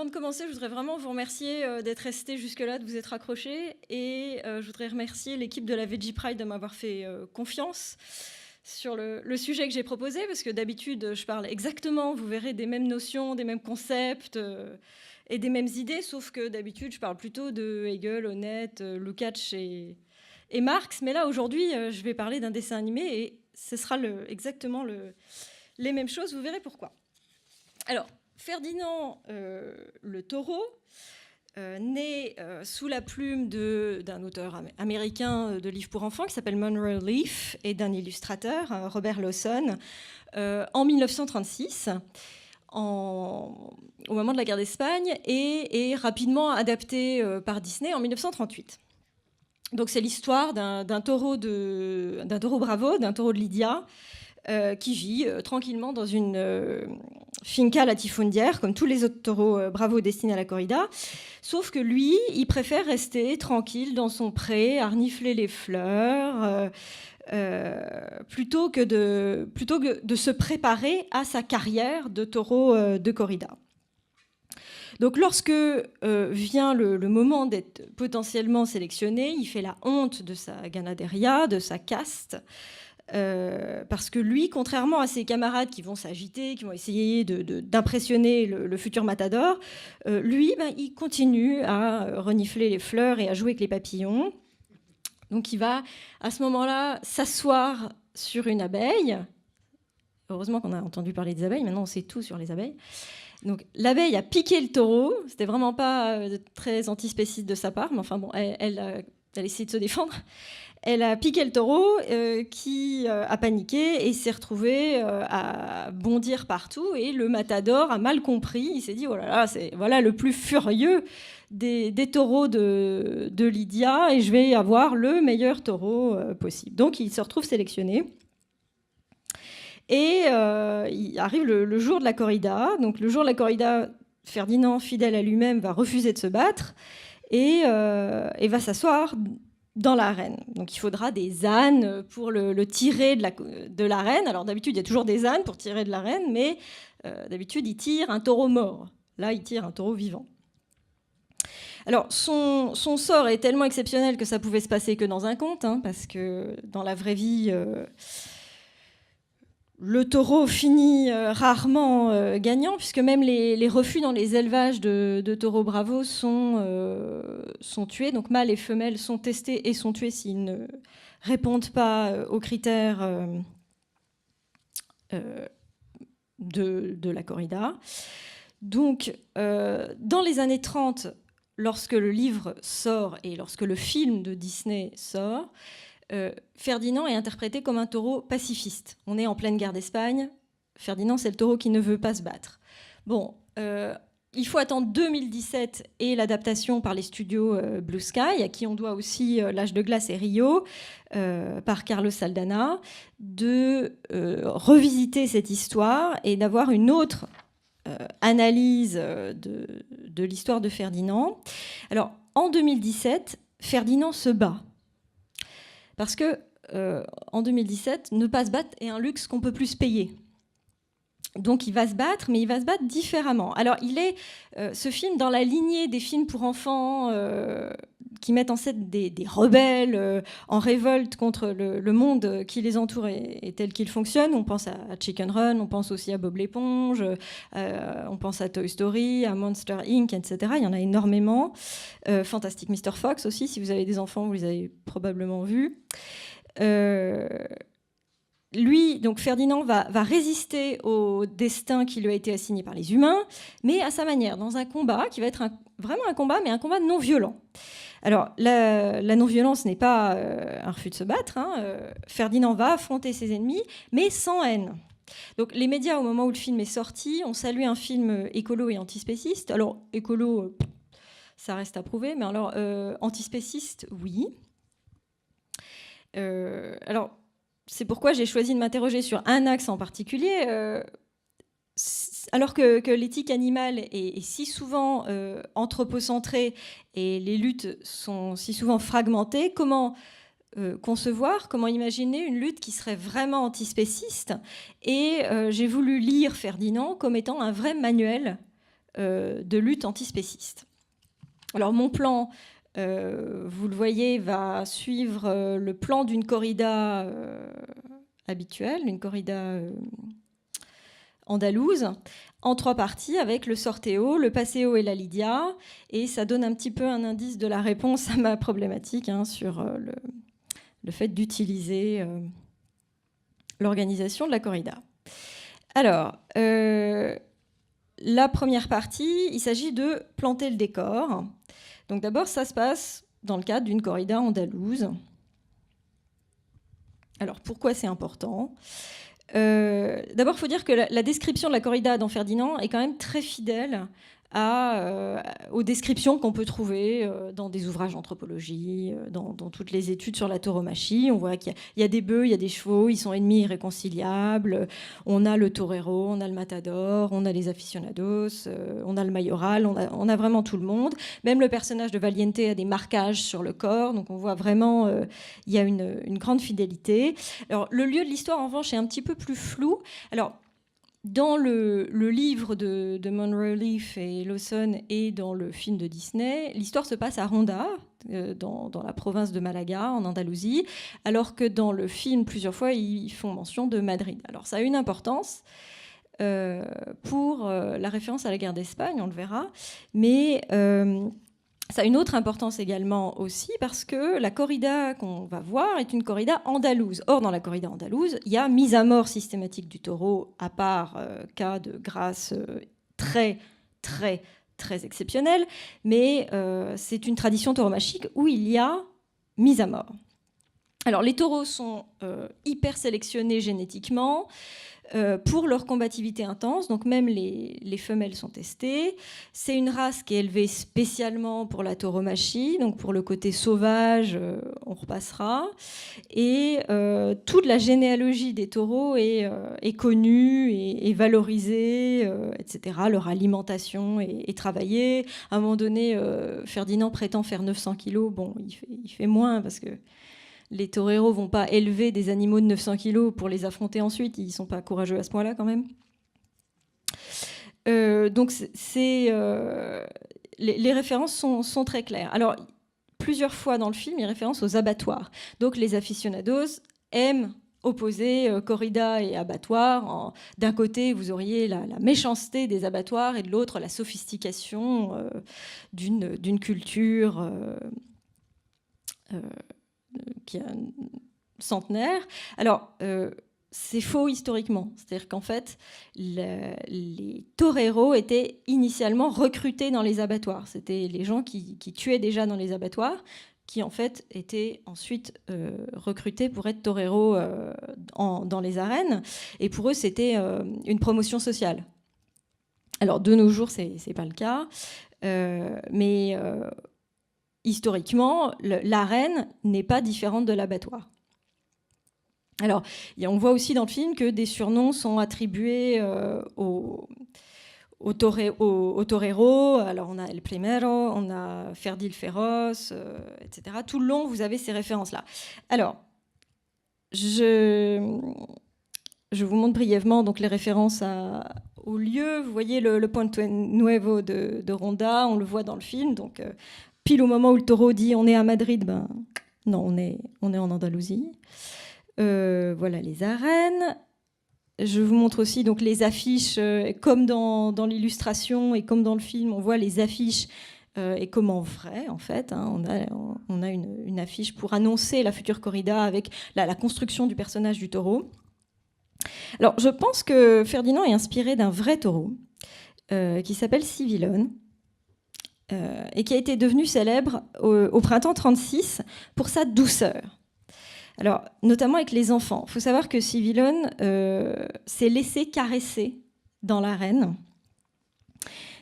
avant de commencer, je voudrais vraiment vous remercier d'être restés jusque-là, de vous être accrochés. Et je voudrais remercier l'équipe de la Veggie Pride de m'avoir fait confiance sur le sujet que j'ai proposé, parce que d'habitude, je parle exactement, vous verrez, des mêmes notions, des mêmes concepts et des mêmes idées, sauf que d'habitude, je parle plutôt de Hegel, Honneth, Lukács et Marx. Mais là, aujourd'hui, je vais parler d'un dessin animé et ce sera exactement les mêmes choses, vous verrez pourquoi. Alors, Ferdinand le Taureau, né sous la plume d'un auteur américain de livres pour enfants qui s'appelle Monroe Leaf et d'un illustrateur, Robert Lawson, en 1936, au moment de la guerre d'Espagne, et rapidement adapté par Disney en 1938. Donc c'est l'histoire d'un taureau bravo, d'un taureau de Lydia, qui vit tranquillement dans une finca latifundiaire, comme tous les autres taureaux bravos destinés à la corrida. Sauf que lui, il préfère rester tranquille dans son pré, à renifler les fleurs, plutôt que de se préparer à sa carrière de taureau de corrida. Donc lorsque vient le moment d'être potentiellement sélectionné, il fait la honte de sa ganaderia, de sa caste, parce que lui, contrairement à ses camarades qui vont s'agiter, qui vont essayer d'impressionner le futur matador, lui, il continue à renifler les fleurs et à jouer avec les papillons. Donc il va, à ce moment-là, s'asseoir sur une abeille. Heureusement qu'on a entendu parler des abeilles, maintenant on sait tout sur les abeilles. Donc l'abeille a piqué le taureau, c'était vraiment pas très antispéciste de sa part, mais enfin bon, elle a essayé de se défendre. Elle a piqué le taureau qui a paniqué et s'est retrouvé à bondir partout. Et le matador a mal compris. Il s'est dit, oh là là, c'est voilà le plus furieux des taureaux de Lydia et je vais avoir le meilleur taureau possible. Donc il se retrouve sélectionné. Et il arrive le jour de la corrida. Donc le jour de la corrida, Ferdinand, fidèle à lui-même, va refuser de se battre et va s'asseoir dans l'arène. Donc il faudra des ânes pour le tirer de l'arène. Alors d'habitude, il y a toujours des ânes pour tirer de l'arène, mais d'habitude, il tire un taureau mort. Là, il tire un taureau vivant. Alors son sort est tellement exceptionnel que ça pouvait se passer que dans un conte, parce que dans la vraie vie, le taureau finit rarement gagnant, puisque même les refus dans les élevages de taureaux bravos sont tués. Donc mâles et femelles sont testés et sont tués s'ils ne répondent pas aux critères de la corrida. Donc dans les années 30, lorsque le livre sort et lorsque le film de Disney sort, Ferdinand est interprété comme un taureau pacifiste. On est en pleine guerre d'Espagne. Ferdinand, c'est le taureau qui ne veut pas se battre. Bon, il faut attendre 2017 et l'adaptation par les studios Blue Sky, à qui on doit aussi L'Âge de glace et Rio, par Carlos Saldana, de revisiter cette histoire et d'avoir une autre analyse de l'histoire de Ferdinand. Alors, en 2017, Ferdinand se bat. Parce que en 2017, ne pas se battre est un luxe qu'on peut plus se payer. Donc il va se battre, mais il va se battre différemment. Alors il est, ce film, dans la lignée des films pour enfants qui mettent en scène des rebelles en révolte contre le monde qui les entoure et tel qu'il fonctionne. On pense à Chicken Run, on pense aussi à Bob l'éponge, on pense à Toy Story, à Monster Inc., etc. Il y en a énormément. Fantastic Mr. Fox aussi, si vous avez des enfants, vous les avez probablement vus. Lui, donc Ferdinand, va résister au destin qui lui a été assigné par les humains, mais à sa manière, dans un combat qui va être vraiment un combat, mais un combat non violent. Alors, la non-violence n'est pas un refus de se battre. Ferdinand va affronter ses ennemis, mais sans haine. Donc, les médias, au moment où le film est sorti, ont salué un film écolo et antispéciste. Alors, écolo, ça reste à prouver, mais alors, antispéciste, oui. Alors, c'est pourquoi j'ai choisi de m'interroger sur un axe en particulier. Alors que l'éthique animale est si souvent anthropocentrée et les luttes sont si souvent fragmentées, comment concevoir, comment imaginer une lutte qui serait vraiment antispéciste ? Et j'ai voulu lire Ferdinand comme étant un vrai manuel de lutte antispéciste. Alors mon plan, vous le voyez, va suivre le plan d'une corrida habituelle, une corrida andalouse, en 3 parties avec le sorteo, le paseo et la lidia, et ça donne un petit peu un indice de la réponse à ma problématique sur le fait d'utiliser l'organisation de la corrida. Alors, la première partie, il s'agit de planter le décor. Donc d'abord, ça se passe dans le cadre d'une corrida andalouse. Alors pourquoi c'est important ? D'abord, il faut dire que la description de la corrida dans Ferdinand est quand même très fidèle aux descriptions qu'on peut trouver dans des ouvrages d'anthropologie, dans toutes les études sur la tauromachie. On voit qu'il y a des bœufs, il y a des chevaux, ils sont ennemis irréconciliables. On a le torero, on a le matador, on a les aficionados, on a le mayoral, on a vraiment tout le monde. Même le personnage de Valiente a des marquages sur le corps, donc on voit vraiment il y a une grande fidélité. Alors, le lieu de l'histoire, en revanche, est un petit peu plus flou. Alors, dans le livre de Monroe Leaf et Lawson et dans le film de Disney, l'histoire se passe à Ronda, dans la province de Malaga, en Andalousie, alors que dans le film, plusieurs fois, ils font mention de Madrid. Alors ça a une importance pour la référence à la guerre d'Espagne, on le verra, mais ça a une autre importance également aussi parce que la corrida qu'on va voir est une corrida andalouse. Or, dans la corrida andalouse, il y a mise à mort systématique du taureau, à part cas de grâce très, très, très exceptionnel, mais c'est une tradition tauromachique où il y a mise à mort. Alors, les taureaux sont hyper sélectionnés génétiquement pour leur combativité intense, donc même les femelles sont testées. C'est une race qui est élevée spécialement pour la tauromachie, donc pour le côté sauvage, on repassera. Et toute la généalogie des taureaux est connue et valorisée, etc. Leur alimentation est travaillée. À un moment donné, Ferdinand prétend faire 900 kilos. Bon, il fait moins parce que les toreros vont pas élever des animaux de 900 kilos pour les affronter ensuite. Ils sont pas courageux à ce point-là, quand même. Donc, les références sont très claires. Alors, plusieurs fois dans le film, il y a référence aux abattoirs. Donc, les aficionados aiment opposer corrida et abattoir. D'un côté, vous auriez la méchanceté des abattoirs et de l'autre, la sophistication d'une culture qui est centenaire. Alors, c'est faux historiquement. C'est-à-dire qu'en fait, les toreros étaient initialement recrutés dans les abattoirs. C'était les gens qui tuaient déjà dans les abattoirs, qui en fait étaient ensuite recrutés pour être toreros dans les arènes. Et pour eux, c'était une promotion sociale. Alors, de nos jours, c'est pas le cas. Mais historiquement, l'arène n'est pas différente de l'abattoir. Alors, on voit aussi dans le film que des surnoms sont attribués aux toreros. Alors, on a El Primero, on a Ferdil Féroce, etc. Tout le long, vous avez ces références-là. Alors, je vous montre brièvement donc, les références au lieu. Vous voyez le Puente Nuevo de Ronda, on le voit dans le film. Donc, pile au moment où le taureau dit on est à Madrid, ben non, on est en Andalousie. Voilà les arènes. Je vous montre aussi donc les affiches, comme dans l'illustration et comme dans le film, on voit les affiches et comme en vrai en fait. On a une affiche pour annoncer la future corrida avec la construction du personnage du taureau. Alors je pense que Ferdinand est inspiré d'un vrai taureau qui s'appelle Civilone. Et qui a été devenu célèbre au printemps 36 pour sa douceur. Alors, notamment avec les enfants. Il faut savoir que Civilone s'est laissé caresser dans l'arène,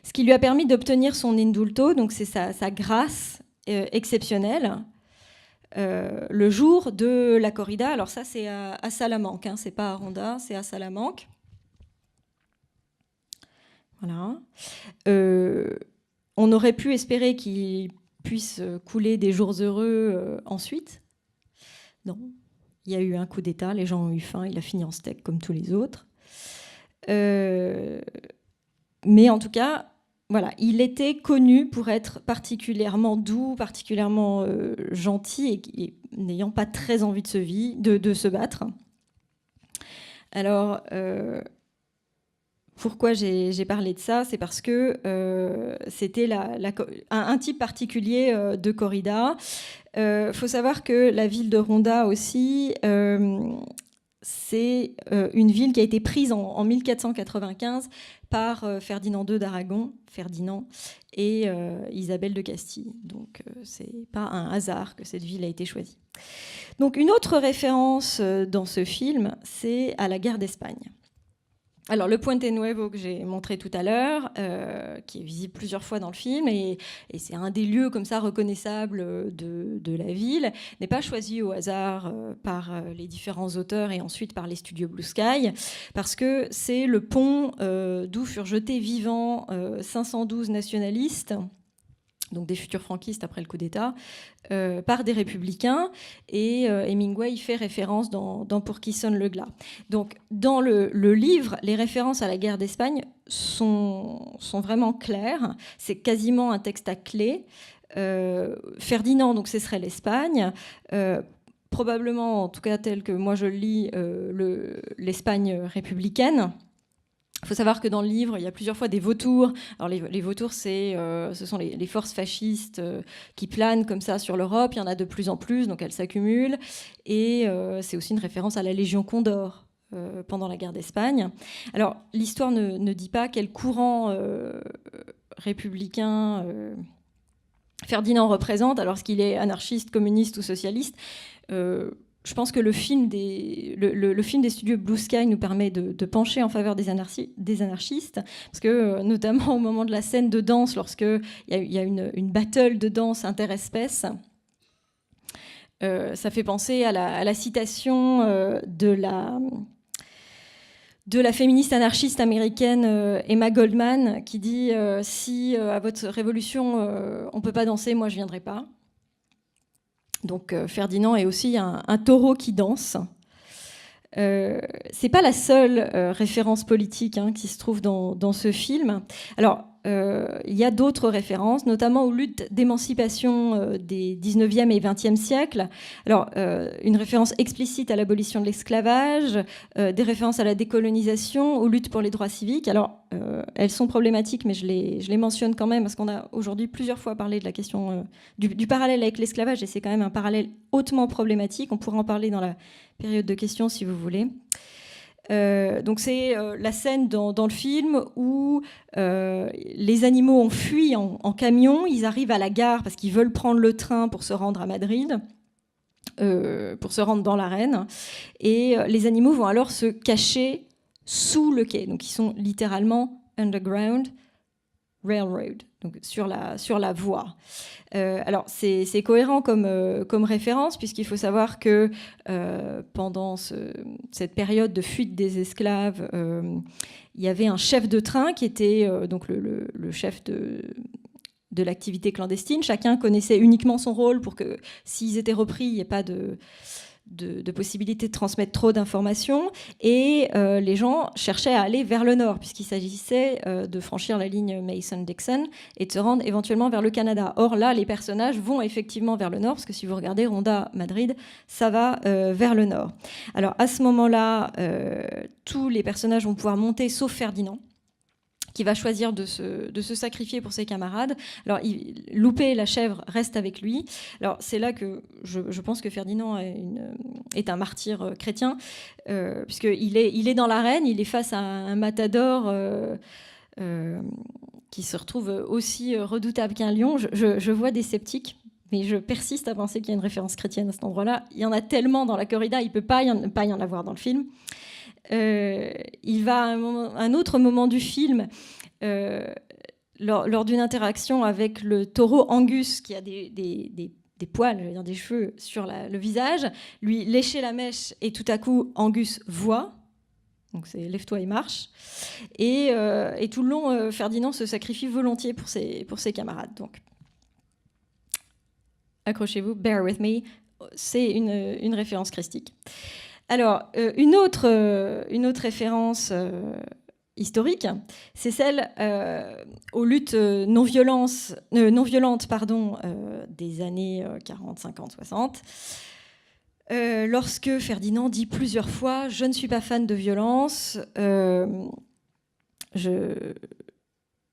ce qui lui a permis d'obtenir son indulto, donc c'est sa grâce exceptionnelle, le jour de la corrida. Alors ça, c'est à Salamanque, c'est pas à Ronda, c'est à Salamanque. Voilà. On aurait pu espérer qu'il puisse couler des jours heureux ensuite. Non, il y a eu un coup d'État, les gens ont eu faim, il a fini en steak comme tous les autres. Mais en tout cas, voilà, il était connu pour être particulièrement doux, particulièrement gentil et n'ayant pas très envie de se battre. Alors, pourquoi j'ai parlé de ça? C'est parce que c'était un type particulier de corrida. Faut savoir que la ville de Ronda aussi, c'est une ville qui a été prise en 1495 par Ferdinand II d'Aragon, Ferdinand, et Isabelle de Castille. Donc c'est pas un hasard que cette ville a été choisie. Donc une autre référence dans ce film, c'est à la guerre d'Espagne. Alors, le Puente Nuevo que j'ai montré tout à l'heure, qui est visible plusieurs fois dans le film, et c'est un des lieux comme ça reconnaissables de la ville, n'est pas choisi au hasard par les différents auteurs et ensuite par les studios Blue Sky, parce que c'est le pont d'où furent jetés vivants 512 nationalistes, donc des futurs franquistes après le coup d'État, par des républicains, et Hemingway y fait référence dans Pour qui sonne le glas. Donc dans le livre, les références à la guerre d'Espagne sont vraiment claires, c'est quasiment un texte à clé. Ferdinand, donc ce serait l'Espagne, probablement, en tout cas tel que moi je le lis, l'Espagne républicaine. Il faut savoir que dans le livre, il y a plusieurs fois des vautours. Alors les vautours, ce sont les forces fascistes qui planent comme ça sur l'Europe. Il y en a de plus en plus, donc elles s'accumulent. Et c'est aussi une référence à la Légion Condor pendant la guerre d'Espagne. Alors l'histoire ne dit pas quel courant républicain Ferdinand représente, alors est-ce qu'il est anarchiste, communiste ou socialiste. Je pense que le film des studios Blue Sky nous permet de pencher en faveur des anarchistes, parce que notamment au moment de la scène de danse, lorsqu'il y a une battle de danse interespèces, ça fait penser à la citation de la féministe anarchiste américaine Emma Goldman, qui dit si à votre révolution on ne peut pas danser, moi je ne viendrai pas. Donc Ferdinand est aussi un taureau qui danse. C'est pas la seule référence politique qui se trouve dans ce film. Alors, il y a d'autres références, notamment aux luttes d'émancipation des 19e et 20e siècles. Alors, une référence explicite à l'abolition de l'esclavage, des références à la décolonisation, aux luttes pour les droits civiques. Alors, elles sont problématiques, mais je les mentionne quand même, parce qu'on a aujourd'hui plusieurs fois parlé de la question du parallèle avec l'esclavage, et c'est quand même un parallèle hautement problématique. On pourra en parler dans la période de questions, si vous voulez. Donc c'est la scène dans le film où les animaux ont fui en camion, ils arrivent à la gare parce qu'ils veulent prendre le train pour se rendre à Madrid, pour se rendre dans l'arène, et les animaux vont alors se cacher sous le quai, donc ils sont littéralement underground railroad, donc sur la voie. Alors c'est cohérent comme référence, puisqu'il faut savoir que pendant cette période de fuite des esclaves, il y avait un chef de train qui était donc le chef de l'activité clandestine. Chacun connaissait uniquement son rôle pour que s'ils étaient repris, il n'y ait pas de possibilité de transmettre trop d'informations, et les gens cherchaient à aller vers le nord, puisqu'il s'agissait de franchir la ligne Mason-Dixon et de se rendre éventuellement vers le Canada. Or là, les personnages vont effectivement vers le nord, parce que si vous regardez Ronda, Madrid, ça va vers le nord. Alors à ce moment-là, tous les personnages vont pouvoir monter, sauf Ferdinand, qui va choisir de se sacrifier pour ses camarades. Alors, Loupé, la chèvre, reste avec lui. Alors, c'est là que je pense que Ferdinand est un martyr chrétien, puisqu'il est dans l'arène, il est face à un matador qui se retrouve aussi redoutable qu'un lion. Je vois des sceptiques, mais je persiste à penser qu'il y a une référence chrétienne à cet endroit-là. Il y en a tellement dans la corrida, il ne peut pas y en avoir dans le film. Il va à un autre moment du film, lors d'une interaction avec le taureau Angus, qui a des poils, je veux dire des cheveux sur le visage, lui lécher la mèche, et tout à coup Angus voit. Donc c'est lève-toi et marche. Et tout le long, Ferdinand se sacrifie volontiers pour ses camarades. Donc accrochez-vous, bear with me, c'est une référence christique. Alors, une autre référence historique, c'est celle aux luttes non violentes des années 40, 50, 60. Lorsque Ferdinand dit plusieurs fois « Je ne suis pas fan de violence,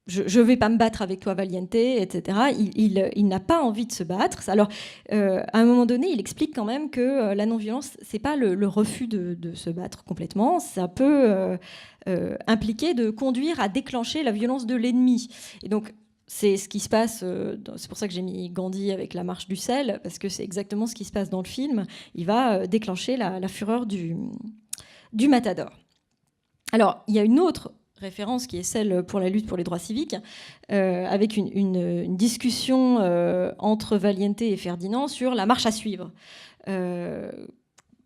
je vais pas me battre avec toi, Valiente, etc. » Il n'a pas envie de se battre. Alors, à un moment donné, il explique quand même que la non-violence, c'est pas le refus de se battre complètement. Ça peut impliquer de conduire à déclencher la violence de l'ennemi. Et donc, c'est ce qui se passe. C'est pour ça que j'ai mis Gandhi avec la marche du sel, parce que c'est exactement ce qui se passe dans le film. Il va déclencher la fureur du matador. Alors, il y a une autre référence qui est celle pour la lutte pour les droits civiques, avec une discussion entre Valiente et Ferdinand sur la marche à suivre.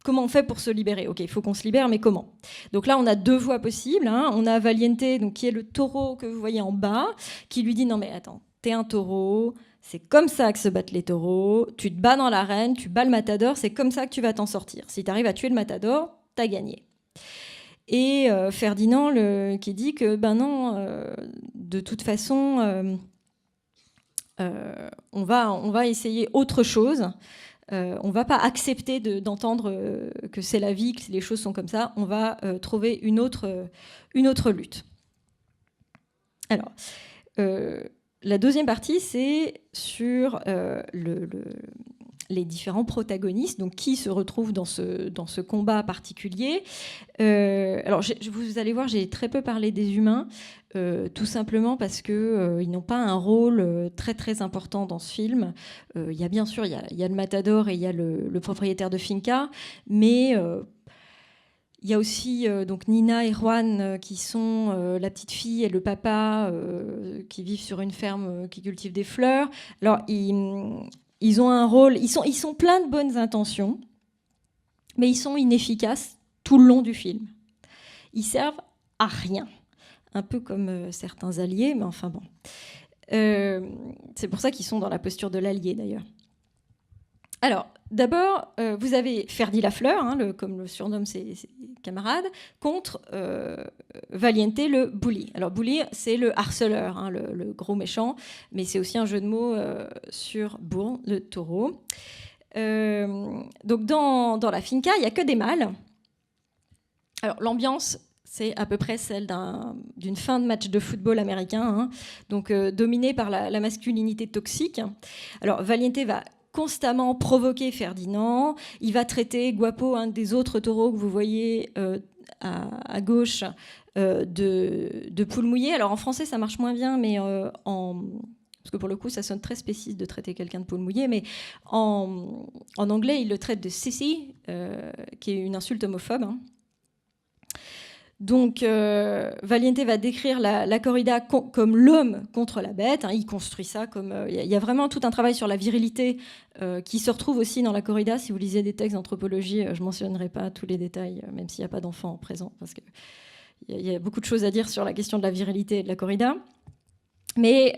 Comment on fait pour se libérer? Ok, il faut qu'on se libère, mais comment? Donc là, on a deux voies possibles. Hein. On a Valiente, donc, qui est le taureau que vous voyez en bas, qui lui dit « Non mais attends, t'es un taureau, c'est comme ça que se battent les taureaux, tu te bats dans l'arène, tu bats le matador, c'est comme ça que tu vas t'en sortir. Si tu arrives à tuer le matador, t'as gagné. » Et Ferdinand qui dit que ben non, de toute façon, on va essayer autre chose. On ne va pas accepter d'entendre que c'est la vie, que les choses sont comme ça. On va trouver une autre lutte. Alors, la deuxième partie, c'est sur les différents protagonistes, donc qui se retrouvent dans ce combat particulier. Alors, vous allez voir, j'ai très peu parlé des humains, tout simplement parce qu'ils n'ont pas un rôle très très important dans ce film. Il y a bien sûr, il y a le matador et il y a le propriétaire de finca, mais il y a aussi donc Nina et Juan qui sont la petite fille et le papa qui vivent sur une ferme qui cultive des fleurs. Alors, ils ont un rôle, ils sont pleins de bonnes intentions, mais ils sont inefficaces tout le long du film. Ils servent à rien. Un peu comme certains alliés, mais enfin bon. C'est pour ça qu'ils sont dans la posture de l'allié, d'ailleurs. Alors, d'abord, vous avez Ferdi Lafleur, hein, comme le surnomment ses camarades, contre Valiente, le bully. Alors, bully, c'est le harceleur, hein, le gros méchant, mais c'est aussi un jeu de mots sur Bourne, le taureau. Donc, dans la finca, il n'y a que des mâles. Alors, l'ambiance, c'est à peu près celle d'une fin de match de football américain, hein, donc dominée par la masculinité toxique. Alors, Valiente va constamment provoquer Ferdinand. Il va traiter Guapo, un des autres taureaux que vous voyez à gauche, de poule mouillée. Alors, en français, ça marche moins bien, mais parce que pour le coup, ça sonne très spécifique de traiter quelqu'un de poule mouillée, mais en anglais, il le traite de sissy, qui est une insulte homophobe. Hein. Donc, Valiente va décrire la corrida comme l'homme contre la bête. Hein, il construit ça comme... Il y a vraiment tout un travail sur la virilité qui se retrouve aussi dans la corrida. Si vous lisez des textes d'anthropologie, je ne mentionnerai pas tous les détails, même s'il n'y a pas d'enfants présents, parce qu'il y a beaucoup de choses à dire sur la question de la virilité et de la corrida. Mais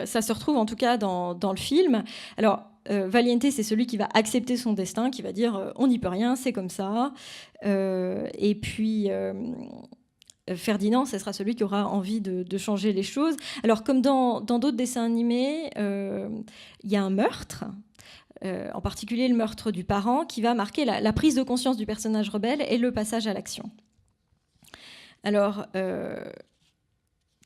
ça se retrouve en tout cas dans le film. Alors, Valiente, c'est celui qui va accepter son destin, qui va dire on n'y peut rien, c'est comme ça. Et puis Ferdinand, ce sera celui qui aura envie de changer les choses. Alors, comme dans d'autres dessins animés, il y a un meurtre. En particulier le meurtre du parent, qui va marquer la prise de conscience du personnage rebelle et le passage à l'action. Alors,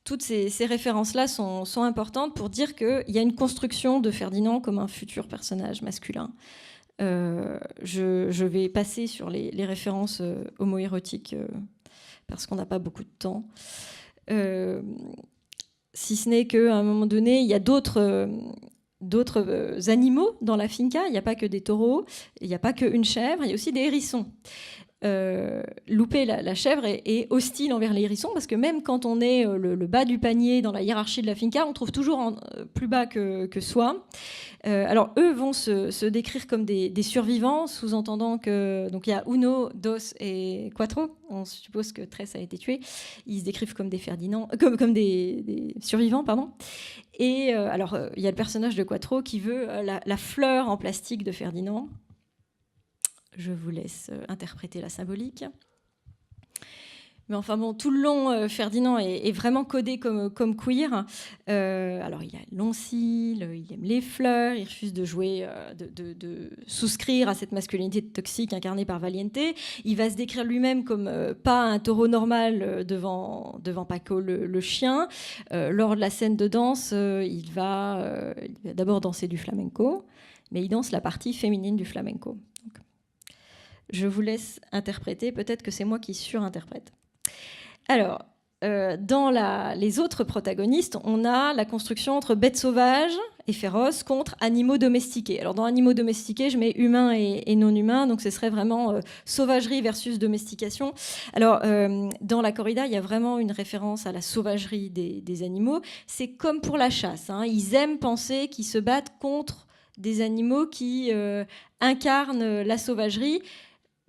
toutes ces références-là sont importantes pour dire qu'il y a une construction de Ferdinand comme un futur personnage masculin. Je vais passer sur les références homoérotiques parce qu'on n'a pas beaucoup de temps. Si ce n'est qu'à un moment donné, il y a d'autres animaux dans la finca. Il n'y a pas que des taureaux, il n'y a pas qu'une chèvre, il y a aussi des hérissons. Loupé, la chèvre, est hostile envers les hérissons parce que même quand on est le bas du panier dans la hiérarchie de la finca, on trouve toujours plus bas que soi. Alors eux vont se décrire comme des survivants, sous-entendant que donc il y a Uno, Dos et Quattro. On suppose que Tres a été tué. Ils se décrivent comme des Ferdinand, comme des survivants, pardon. Et alors il y a le personnage de Quattro qui veut la fleur en plastique de Ferdinand. Je vous laisse interpréter la symbolique. Mais enfin bon, tout le long, Ferdinand est vraiment codé comme queer. Alors il a long cils, il aime les fleurs, il refuse de jouer, de souscrire à cette masculinité toxique incarnée par Valiente. Il va se décrire lui-même comme pas un taureau normal devant Paco le chien. Lors de la scène de danse, il va d'abord danser du flamenco, mais il danse la partie féminine du flamenco. Donc, je vous laisse interpréter, peut-être que c'est moi qui surinterprète. Alors, dans les autres protagonistes, on a la construction entre bêtes sauvages et féroces contre animaux domestiqués. Alors, dans animaux domestiqués, je mets humains et non humains, donc ce serait vraiment sauvagerie versus domestication. Alors, dans la corrida, il y a vraiment une référence à la sauvagerie des animaux. C'est comme pour la chasse, hein. Ils aiment penser qu'ils se battent contre des animaux qui incarnent la sauvagerie.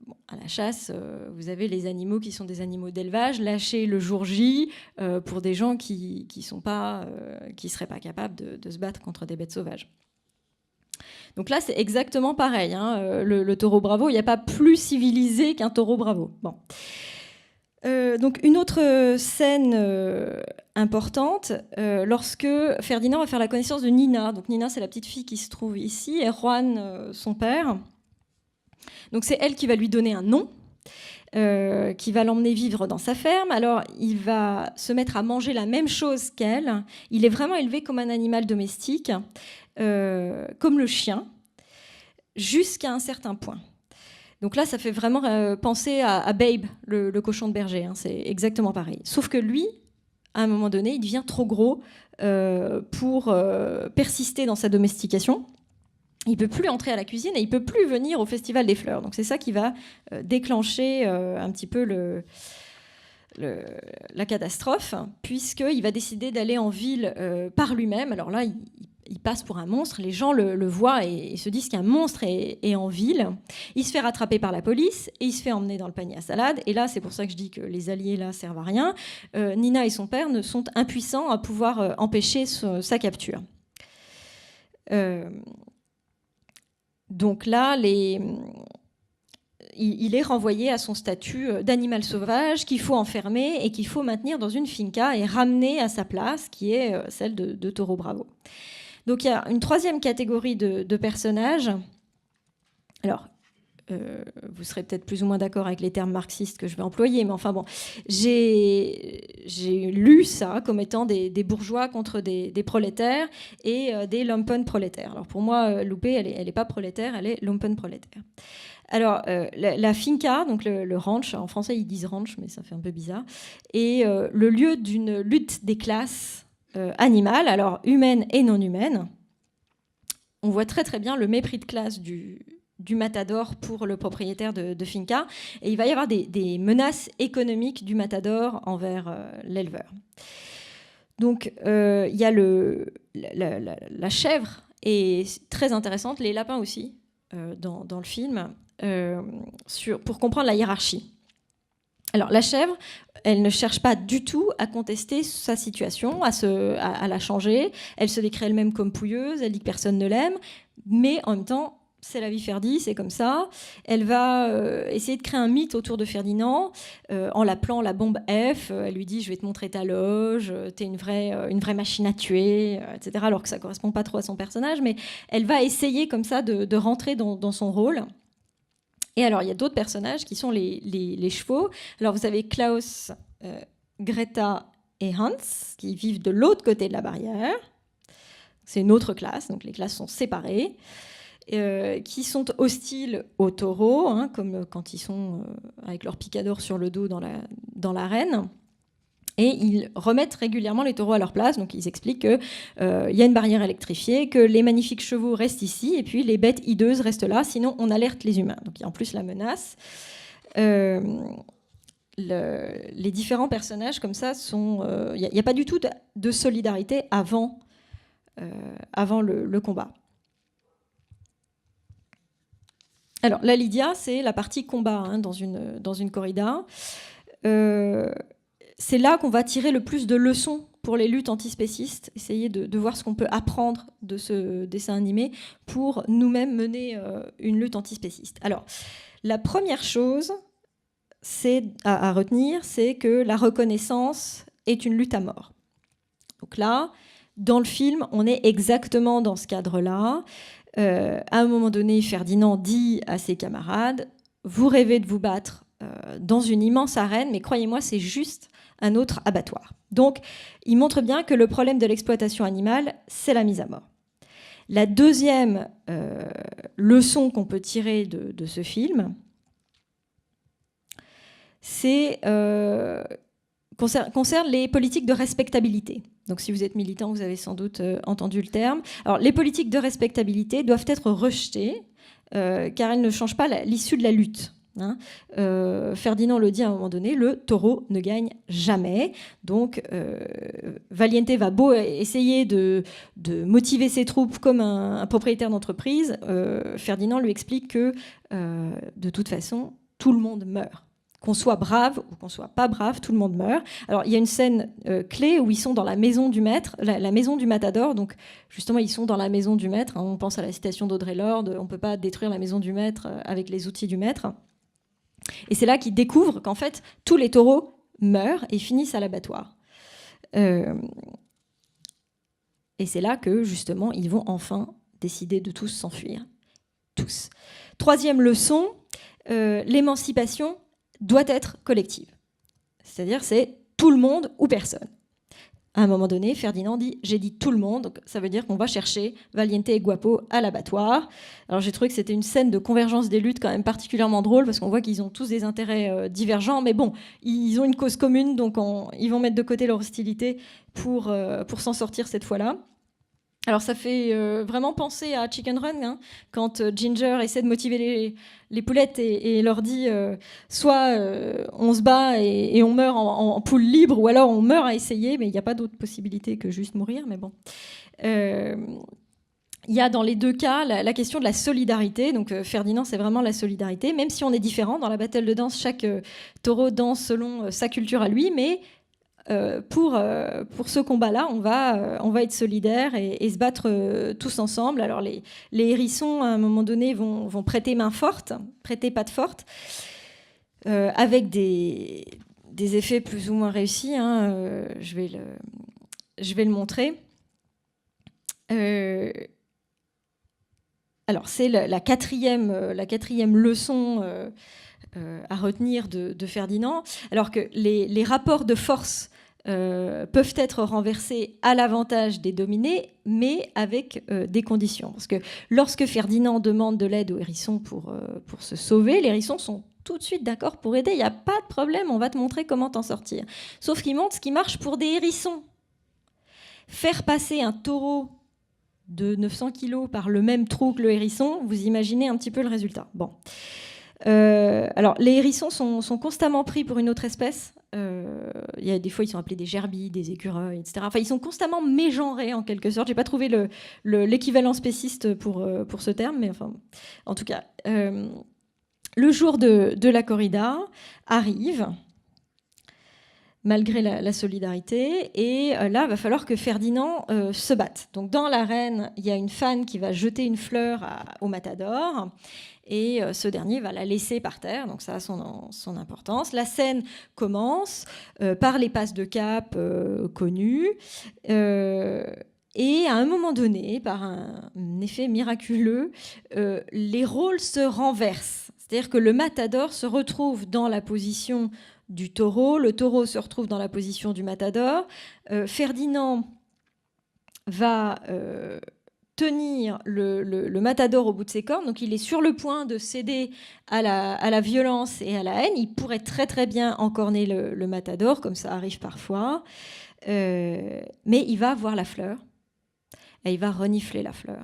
Bon, à la chasse, vous avez les animaux qui sont des animaux d'élevage, lâchés le jour J pour des gens qui seraient pas capables de se battre contre des bêtes sauvages. Donc là, c'est exactement pareil, hein. Le taureau bravo, il n'y a pas plus civilisé qu'un taureau bravo. Bon. Donc une autre scène importante, lorsque Ferdinand va faire la connaissance de Nina. Donc Nina, c'est la petite fille qui se trouve ici, et Juan, son père. Donc c'est elle qui va lui donner un nom, qui va l'emmener vivre dans sa ferme. Alors il va se mettre à manger la même chose qu'elle. Il est vraiment élevé comme un animal domestique, comme le chien, jusqu'à un certain point. Donc là, ça fait vraiment penser à Babe, le cochon de berger, hein. C'est exactement pareil. Sauf que lui, à un moment donné, il devient trop gros pour persister dans sa domestication. Il ne peut plus entrer à la cuisine et il ne peut plus venir au Festival des Fleurs. Donc c'est ça qui va déclencher un petit peu la catastrophe, puisqu'il va décider d'aller en ville par lui-même. Alors là, il passe pour un monstre, les gens le voient et se disent qu'un monstre est en ville. Il se fait rattraper par la police et il se fait emmener dans le panier à salade. Et là, c'est pour ça que je dis que les alliés là servent à rien. Nina et son père sont impuissants à pouvoir empêcher sa capture. Donc là, il est renvoyé à son statut d'animal sauvage qu'il faut enfermer et qu'il faut maintenir dans une finca et ramener à sa place, qui est celle de taureau bravo. Donc il y a une troisième catégorie de personnages. Alors, vous serez peut-être plus ou moins d'accord avec les termes marxistes que je vais employer, mais enfin bon, j'ai lu ça comme étant des bourgeois contre des prolétaires et des lumpenprolétaires. Alors pour moi, Loupé, elle n'est pas prolétaire, elle est lumpenprolétaire. Alors, la finca, donc le ranch, en français ils disent ranch, mais ça fait un peu bizarre, est le lieu d'une lutte des classes animales, alors humaines et non humaines. On voit très très bien le mépris de classe du matador pour le propriétaire de finca, et il va y avoir des menaces économiques du matador envers l'éleveur. Donc, il y a la chèvre est très intéressante, les lapins aussi, dans le film, pour comprendre la hiérarchie. Alors, la chèvre, elle ne cherche pas du tout à contester sa situation, à la changer. Elle se décrit elle-même comme pouilleuse, elle dit que personne ne l'aime, mais en même temps, c'est la vie Ferdi, c'est comme ça. Elle va essayer de créer un mythe autour de Ferdinand en l'appelant la bombe F. Elle lui dit « je vais te montrer ta loge, t'es une vraie machine à tuer », etc. Alors que ça ne correspond pas trop à son personnage, mais elle va essayer comme ça de rentrer dans son rôle. Et alors, il y a d'autres personnages qui sont les chevaux. Alors, vous avez Klaus, Greta et Hans, qui vivent de l'autre côté de la barrière. C'est une autre classe, donc les classes sont séparées, qui sont hostiles aux taureaux, hein, comme quand ils sont avec leur picador sur le dos dans l'arène. Et ils remettent régulièrement les taureaux à leur place. Donc ils expliquent qu'il y a une barrière électrifiée, que les magnifiques chevaux restent ici, et puis les bêtes hideuses restent là, sinon on alerte les humains. Donc il y a en plus la menace. Les différents personnages comme ça sont... Il n'y a pas du tout de solidarité avant le combat. Alors la Lydia, c'est la partie combat hein, dans une corrida. C'est là qu'on va tirer le plus de leçons pour les luttes antispécistes, essayer de voir ce qu'on peut apprendre de ce dessin animé pour nous-mêmes mener une lutte antispéciste. Alors, la première chose, à retenir, c'est que la reconnaissance est une lutte à mort. Donc là, dans le film, on est exactement dans ce cadre-là. À un moment donné, Ferdinand dit à ses camarades « Vous rêvez de vous battre dans une immense arène, mais croyez-moi, c'est juste un autre abattoir. » Donc, il montre bien que le problème de l'exploitation animale, c'est la mise à mort. La deuxième leçon qu'on peut tirer de ce film, concerne les politiques de respectabilité. Donc si vous êtes militant, vous avez sans doute entendu le terme. Alors les politiques de respectabilité doivent être rejetées car elles ne changent pas l'issue de la lutte. Ferdinand le dit à un moment donné, le taureau ne gagne jamais. Donc Valiente va beau essayer de motiver ses troupes comme un propriétaire d'entreprise, Ferdinand lui explique que de toute façon, tout le monde meurt. Qu'on soit brave ou qu'on soit pas brave, tout le monde meurt. Alors il y a une scène clé où ils sont dans la maison du maître, la maison du matador. Donc justement, ils sont dans la maison du maître. On pense à la citation d'Audre Lorde, on peut pas détruire la maison du maître avec les outils du maître. Et c'est là qu'ils découvrent qu'en fait, tous les taureaux meurent et finissent à l'abattoir. Et c'est là que, justement, ils vont enfin décider de tous s'enfuir. Tous. Troisième leçon, l'émancipation doit être collective. C'est-à-dire, c'est tout le monde ou personne. À un moment donné, Ferdinand dit « j'ai dit tout le monde », donc ça veut dire qu'on va chercher Valiente et Guapo à l'abattoir. Alors j'ai trouvé que c'était une scène de convergence des luttes quand même particulièrement drôle, parce qu'on voit qu'ils ont tous des intérêts divergents, mais bon, ils ont une cause commune, donc ils vont mettre de côté leur hostilité pour s'en sortir cette fois-là. Alors ça fait vraiment penser à Chicken Run, quand Ginger essaie de motiver les poulettes et leur dit soit on se bat et on meurt en poule libre, ou alors on meurt à essayer, mais il n'y a pas d'autre possibilité que juste mourir, mais bon. Il y a dans les deux cas la question de la solidarité. Donc Ferdinand, c'est vraiment la solidarité, même si on est différent. Dans la battle de danse, chaque taureau danse selon sa culture à lui, mais pour ce combat-là, on va être solidaires et se battre tous ensemble. Alors les hérissons, à un moment donné, vont prêter main forte, prêter patte forte, avec des effets plus ou moins réussis. Je vais le montrer. Alors c'est la quatrième leçon à retenir de Ferdinand, alors que les rapports de force peuvent être renversés à l'avantage des dominés, mais avec des conditions. Parce que lorsque Ferdinand demande de l'aide aux hérissons pour se sauver, les hérissons sont tout de suite d'accord pour aider. Il n'y a pas de problème, on va te montrer comment t'en sortir. Sauf qu'ils montrent ce qui marche pour des hérissons. Faire passer un taureau de 900 kilos par le même trou que le hérisson, vous imaginez un petit peu le résultat. Bon. Alors, les hérissons sont constamment pris pour une autre espèce. Il y a des fois, ils sont appelés des gerbilles, des écureuils, etc. Enfin, ils sont constamment mégenrés, en quelque sorte. Je n'ai pas trouvé l'équivalent spéciste pour ce terme, mais enfin, en tout cas, le jour de la corrida arrive, malgré la solidarité, et là, il va falloir que Ferdinand se batte. Donc, dans l'arène, il y a une fan qui va jeter une fleur au matador, et ce dernier va la laisser par terre, donc ça a son importance. La scène commence par les passes de cap connues, et à un moment donné, par un effet miraculeux, les rôles se renversent. C'est-à-dire que le matador se retrouve dans la position du taureau, le taureau se retrouve dans la position du matador. Ferdinand va tenir le matador au bout de ses cornes, donc il est sur le point de céder à la violence et à la haine. Il pourrait très très bien encorner le matador, comme ça arrive parfois, mais il va voir la fleur, et il va renifler la fleur.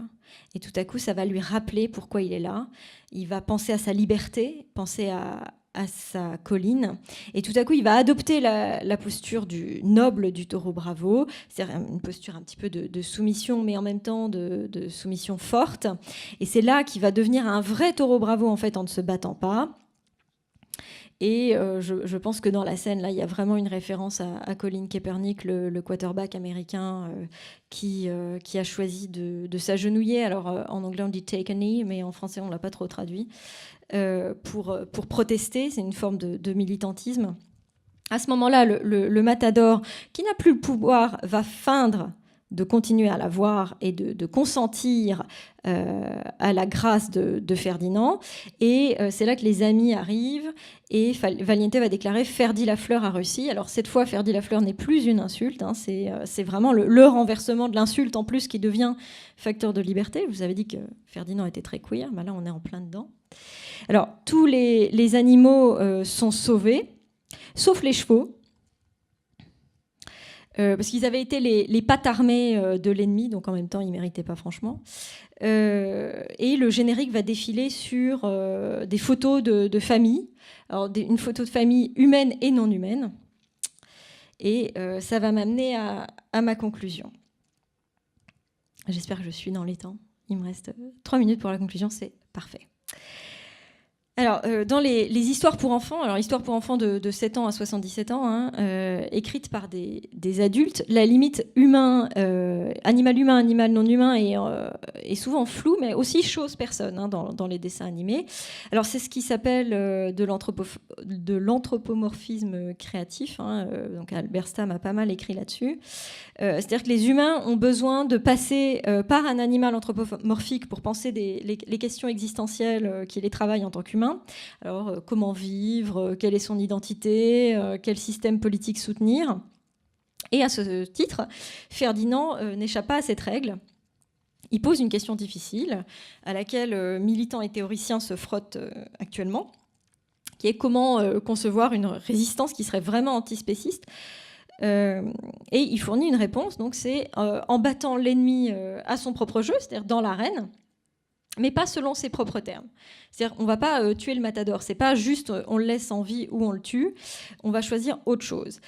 Et tout à coup, ça va lui rappeler pourquoi il est là. Il va penser à sa liberté, penser à sa colline, et tout à coup il va adopter la posture du noble du taureau bravo, c'est-à-dire une posture un petit peu de soumission, mais en même temps de soumission forte, et c'est là qu'il va devenir un vrai taureau bravo en fait, en ne se battant pas. Et je pense que dans la scène, là, il y a vraiment une référence à Colin Kaepernick, le quarterback américain qui a choisi de s'agenouiller. Alors, en anglais, on dit « take a knee », mais en français, on ne l'a pas trop traduit. Pour protester, c'est une forme de militantisme. À ce moment-là, le matador, qui n'a plus le pouvoir, va feindre de continuer à la voir et de consentir à la grâce de Ferdinand. Et c'est là que les amis arrivent et Valiente va déclarer « Ferdi Lafleur a réussi ». Alors cette fois, Ferdi Lafleur n'est plus une insulte, hein, c'est vraiment le renversement de l'insulte en plus qui devient facteur de liberté. Je vous avais dit que Ferdinand était très queer, ben là on est en plein dedans. Alors tous les animaux sont sauvés, sauf les chevaux. Parce qu'ils avaient été les pattes armées de l'ennemi, donc en même temps, ils ne méritaient pas franchement. Et le générique va défiler sur des photos de famille, alors une photo de famille humaine et non humaine. Et ça va m'amener à ma conclusion. J'espère que je suis dans les temps. Il me reste 3 minutes pour la conclusion, c'est parfait. Alors, dans les histoires pour enfants, alors histoires pour enfants de 7 ans à 77 ans, hein, écrites par des adultes, la limite animal humain, animal non humain est souvent floue, mais aussi chose-personne hein, dans les dessins animés. Alors, c'est ce qui s'appelle de l'anthropomorphisme créatif. Hein, donc, Albert Stamm a pas mal écrit là-dessus. C'est-à-dire que les humains ont besoin de passer par un animal anthropomorphique pour penser les questions existentielles qui les travaillent en tant qu'humains. Alors, comment vivre, quelle est son identité, quel système politique soutenir. Et à ce titre, Ferdinand n'échappe pas à cette règle. Il pose une question difficile à laquelle militants et théoriciens se frottent actuellement, qui est comment concevoir une résistance qui serait vraiment antispéciste. Et il fournit une réponse, donc c'est en battant l'ennemi à son propre jeu, c'est-à-dire dans l'arène, mais pas selon ses propres termes. C'est-à-dire, on ne va pas tuer le matador. C'est pas juste on le laisse en vie ou on le tue. On va choisir autre chose.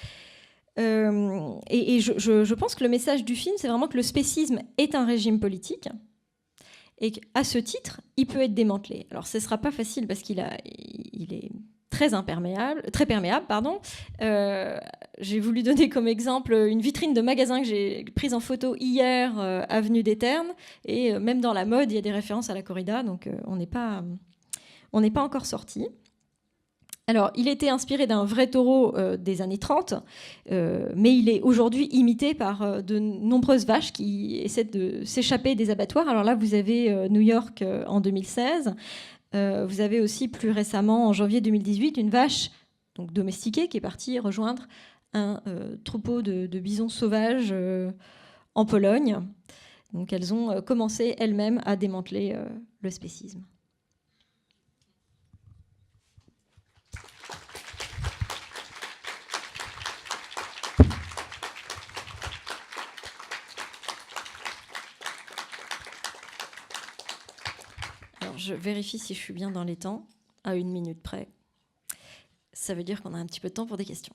Et je pense que le message du film, c'est vraiment que le spécisme est un régime politique et qu'à ce titre, il peut être démantelé. Alors, ce ne sera pas facile parce qu'il est très perméable. Pardon. J'ai voulu donner comme exemple une vitrine de magasin que j'ai prise en photo hier, avenue des Ternes, et même dans la mode, il y a des références à la corrida, donc on n'est pas encore sorti. Alors, il était inspiré d'un vrai taureau des années 30, mais il est aujourd'hui imité par de nombreuses vaches qui essaient de s'échapper des abattoirs. Alors là, vous avez New York en 2016. Vous avez aussi plus récemment, en janvier 2018, une vache donc domestiquée qui est partie rejoindre un troupeau de bisons sauvages en Pologne. Donc elles ont commencé elles-mêmes à démanteler le spécisme. Je vérifie si je suis bien dans les temps, à 1 minute près. Ça veut dire qu'on a un petit peu de temps pour des questions.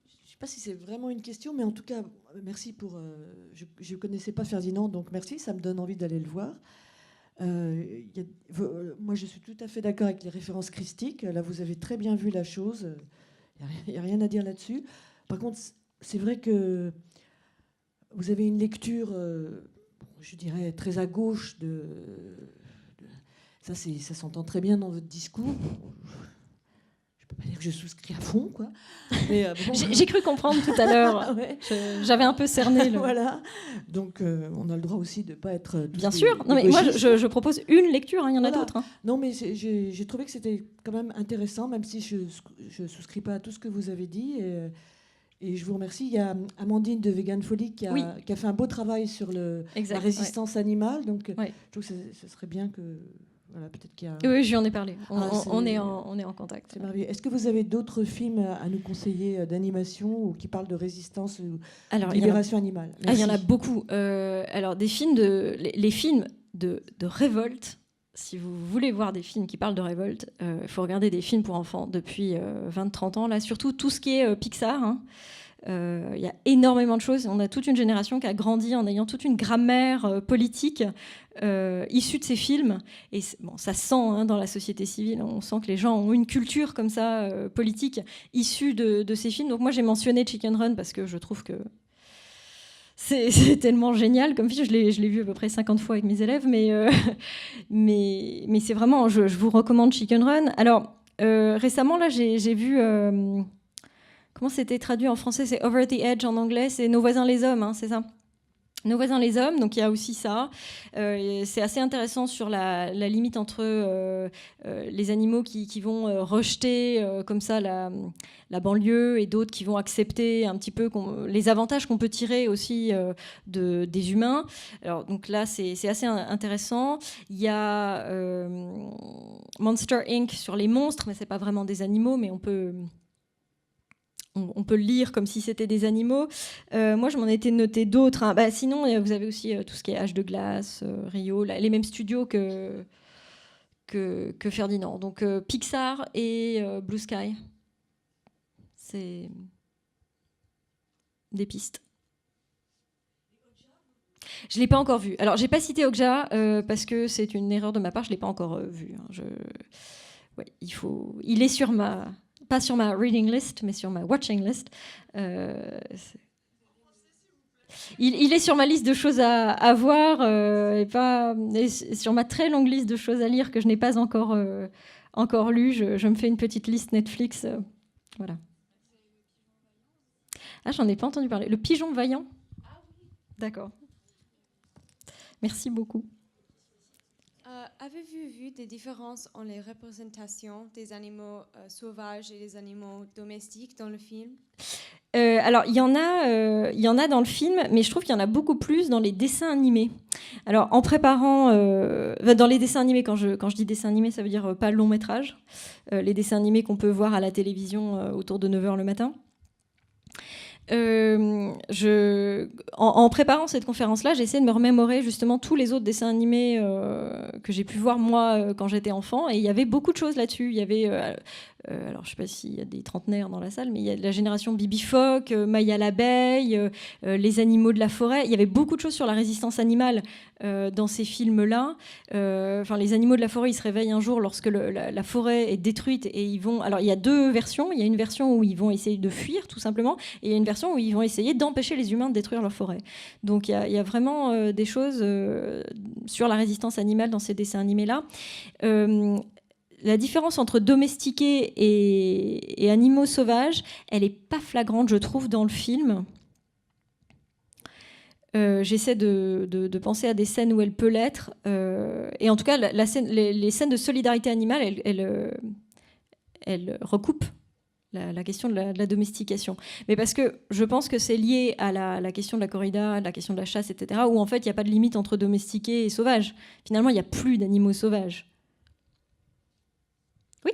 Je ne sais pas si c'est vraiment une question, mais en tout cas, merci pour... je ne connaissais pas Ferdinand, donc merci, ça me donne envie d'aller le voir. Moi, je suis tout à fait d'accord avec les références christiques. Là, vous avez très bien vu la chose. Il n'y a rien à dire là-dessus. Par contre, c'est vrai que vous avez une lecture... je dirais, très à gauche ça s'entend très bien dans votre discours. Je ne peux pas dire que je souscris à fond, quoi. Mais, bon. J'ai cru comprendre tout à l'heure. Ouais. J'avais un peu cerné. Voilà. Donc, on a le droit aussi de ne pas être... Bien sûr. Non, mais moi, je propose une lecture. Hein, il y en a d'autres. Hein. Non, mais j'ai trouvé que c'était quand même intéressant, même si je ne souscris pas à tout ce que vous avez dit. Et je vous remercie. Il y a Amandine de Vegan Folly qui a fait un beau travail sur la résistance animale. Donc, je trouve que ce serait bien que... Voilà, peut-être qu'il y a... Oui, je lui en ai parlé. On est en contact. C'est merveilleux. Est-ce que vous avez d'autres films à nous conseiller d'animation ou qui parlent de résistance ou de libération animale? Il y en a beaucoup. Alors, les films de révolte, si vous voulez voir des films qui parlent de révolte, il faut regarder des films pour enfants depuis 20-30 ans. Là, surtout tout ce qui est Pixar. Hein. Il y a énormément de choses. On a toute une génération qui a grandi en ayant toute une grammaire politique issue de ces films. Et bon, ça se sent dans la société civile. On sent que les gens ont une culture comme ça, politique, issue de ces films. Donc moi, j'ai mentionné Chicken Run parce que je trouve que c'est tellement génial comme film. Je l'ai vu à peu près 50 fois avec mes élèves. Mais c'est vraiment... Je vous recommande Chicken Run. Alors, récemment, là, j'ai vu... comment c'était traduit en français? C'est Over the Edge en anglais. C'est Nos voisins les hommes, hein, c'est ça? Nos voisins les hommes, donc il y a aussi ça. C'est assez intéressant sur la limite entre les animaux qui vont rejeter comme ça la banlieue et d'autres qui vont accepter un petit peu les avantages qu'on peut tirer aussi des humains. Alors, donc là, c'est assez intéressant. Il y a Monster Inc. sur les monstres, mais c'est pas vraiment des animaux, mais on peut le lire comme si c'était des animaux. Moi, je m'en étais noté d'autres. Hein. Sinon, vous avez aussi tout ce qui est Âge de glace, Rio, les mêmes studios que Ferdinand. Donc Pixar et Blue Sky. C'est des pistes. Je ne l'ai pas encore vu. Alors, je n'ai pas cité Okja parce que c'est une erreur de ma part. Je ne l'ai pas encore vu. Hein. Ouais, il est sur pas sur ma reading list, mais sur ma watching list. Il est sur ma liste de choses à voir et sur ma très longue liste de choses à lire que je n'ai pas encore lues. Je me fais une petite liste Netflix. Voilà. Ah, j'en ai pas entendu parler. Le pigeon vaillant? D'accord. Merci beaucoup. Avez-vous vu des différences en les représentations des animaux sauvages et des animaux domestiques dans le film? Alors, il y en a dans le film, mais je trouve qu'il y en a beaucoup plus dans les dessins animés. Alors, en préparant... dans les dessins animés, quand je dis dessins animés, ça veut dire pas long métrage. Les dessins animés qu'on peut voir à la télévision autour de 9h le matin. En préparant cette conférence-là, j'ai essayé de me remémorer justement tous les autres dessins animés que j'ai pu voir moi quand j'étais enfant, et il y avait beaucoup de choses là-dessus. Il y avait, alors je ne sais pas s'il y a des trentenaires dans la salle, mais il y a la génération Bibi Phoque, Maya l'abeille, les animaux de la forêt. Il y avait beaucoup de choses sur la résistance animale dans ces films-là. Les animaux de la forêt, ils se réveillent un jour lorsque la forêt est détruite et ils vont... Alors il y a deux versions. Il y a une version où ils vont essayer de fuir tout simplement, et il y a une version où ils vont essayer d'empêcher les humains de détruire leur forêt. Donc il y a vraiment des choses sur la résistance animale dans ces dessins animés-là. La différence entre domestiqués et animaux sauvages, elle n'est pas flagrante, je trouve, dans le film. J'essaie de penser à des scènes où elle peut l'être. Et en tout cas, les scènes de solidarité animale, elles recoupent la question de la domestication. Mais parce que je pense que c'est lié à la question de la corrida, à la question de la chasse, etc., où en fait, il n'y a pas de limite entre domestiqués et sauvages. Finalement, il n'y a plus d'animaux sauvages. Oui ?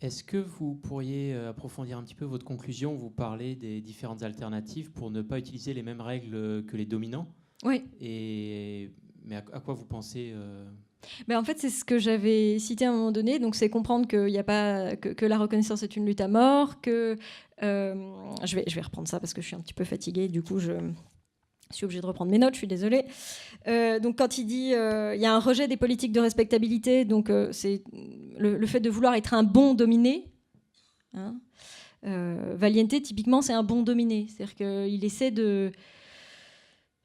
Est-ce que vous pourriez approfondir un petit peu votre conclusion? Vous parlez des différentes alternatives pour ne pas utiliser les mêmes règles que les dominants. Oui. Mais à quoi vous pensez En fait, c'est ce que j'avais cité à un moment donné. Donc, c'est comprendre qu'il n'y a pas que la reconnaissance est une lutte à mort. Que je vais reprendre ça parce que je suis un petit peu fatiguée. Du coup, je suis obligée de reprendre mes notes. Je suis désolée. Donc, quand il dit il y a un rejet des politiques de respectabilité, donc c'est le fait de vouloir être un bon dominé. Hein. Valiente, typiquement, c'est un bon dominé. C'est-à-dire qu'il essaie de...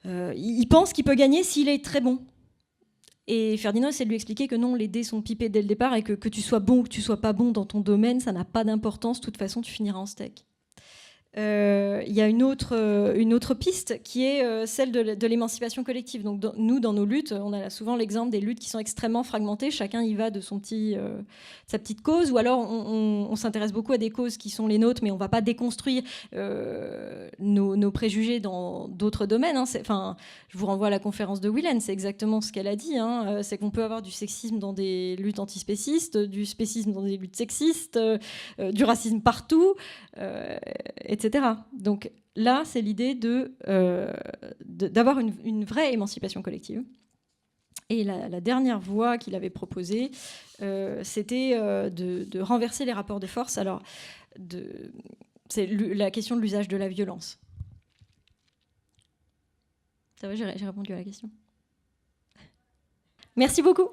il pense qu'il peut gagner s'il est très bon. Et Ferdinand essaie de lui expliquer que non, les dés sont pipés dès le départ et que tu sois bon ou que tu sois pas bon dans ton domaine, ça n'a pas d'importance. De toute façon, tu finiras en steak. Il y a une autre piste qui est celle de l'émancipation collective. Donc nous, dans nos luttes, on a souvent l'exemple des luttes qui sont extrêmement fragmentées. Chacun y va de sa petite cause, ou alors on s'intéresse beaucoup à des causes qui sont les nôtres, mais on ne va pas déconstruire nos préjugés dans d'autres domaines. Hein. Je vous renvoie à la conférence de Willen, c'est exactement ce qu'elle a dit. Hein. C'est qu'on peut avoir du sexisme dans des luttes antispécistes, du spécisme dans des luttes sexistes, du racisme partout, etc. Donc là, c'est l'idée d'avoir une vraie émancipation collective. Et la dernière voie qu'il avait proposée, c'était de renverser les rapports de force. Alors, c'est la question de l'usage de la violence. Ça va, j'ai répondu à la question. Merci beaucoup.